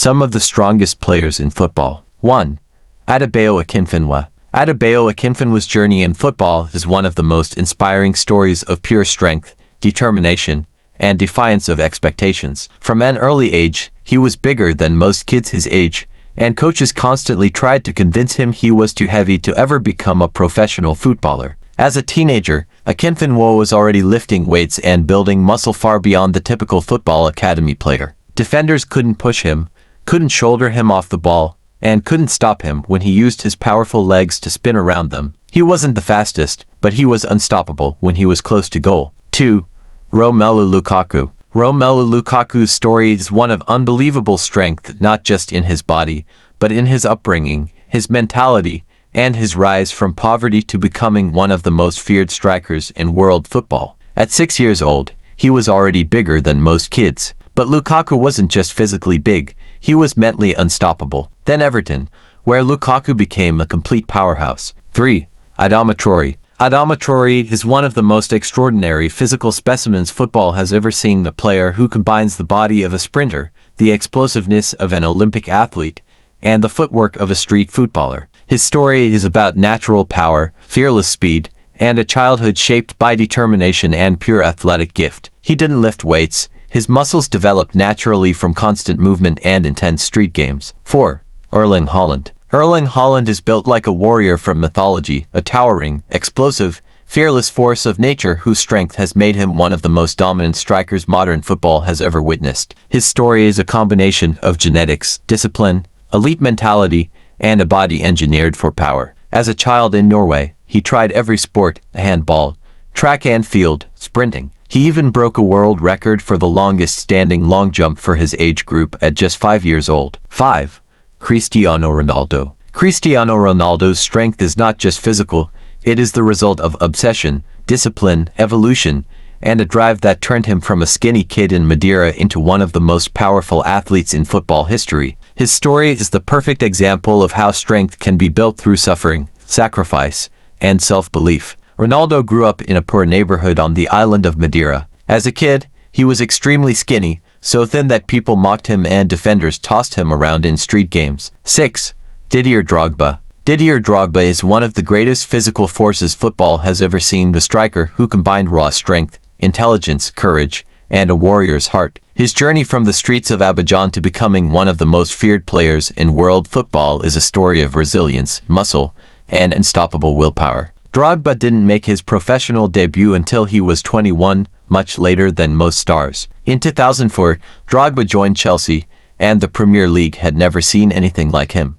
Some of the strongest players in football. 1. Adebayo Akinfinwa. Adebayo Akinfinwa's journey in football is one of the most inspiring stories of pure strength, determination, and defiance of expectations. From an early age, he was bigger than most kids his age, and coaches constantly tried to convince him he was too heavy to ever become a professional footballer. As a teenager, Akinfinwa was already lifting weights and building muscle far beyond the typical football academy player. Defenders couldn't push him, couldn't shoulder him off the ball, and couldn't stop him when he used his powerful legs to spin around them. He wasn't the fastest, but he was unstoppable when he was close to goal. 2. Romelu Lukaku. Romelu Lukaku's story is one of unbelievable strength, not just in his body, but in his upbringing, his mentality, and his rise from poverty to becoming one of the most feared strikers in world football. At 6 years old, he was already bigger than most kids. But Lukaku wasn't just physically big, he was mentally unstoppable. Then Everton, where Lukaku became a complete powerhouse. 3. Adama Traore. Adama Traore is one of the most extraordinary physical specimens football has ever seen. A player who combines the body of a sprinter, the explosiveness of an Olympic athlete, and the footwork of a street footballer. His story is about natural power, fearless speed, and a childhood shaped by determination and pure athletic gift. He didn't lift weights. His muscles developed naturally from constant movement and intense street games. 4. Erling Haaland. Erling Haaland is built like a warrior from mythology, a towering, explosive, fearless force of nature whose strength has made him one of the most dominant strikers modern football has ever witnessed. His story is a combination of genetics, discipline, elite mentality, and a body engineered for power. As a child in Norway, he tried every sport: handball, track and field, sprinting. He even broke a world record for the longest standing long jump for his age group at just 5 years old. 5. Cristiano Ronaldo. Cristiano Ronaldo's strength is not just physical, it is the result of obsession, discipline, evolution, and a drive that turned him from a skinny kid in Madeira into one of the most powerful athletes in football history. His story is the perfect example of how strength can be built through suffering, sacrifice, and self-belief. Ronaldo grew up in a poor neighborhood on the island of Madeira. As a kid, he was extremely skinny, so thin that people mocked him and defenders tossed him around in street games. 6. Didier Drogba. Didier Drogba is one of the greatest physical forces football has ever seen. The striker who combined raw strength, intelligence, courage, and a warrior's heart. His journey from the streets of Abidjan to becoming one of the most feared players in world football is a story of resilience, muscle, and unstoppable willpower. Drogba didn't make his professional debut until he was 21, much later than most stars. In 2004, Drogba joined Chelsea, and the Premier League had never seen anything like him.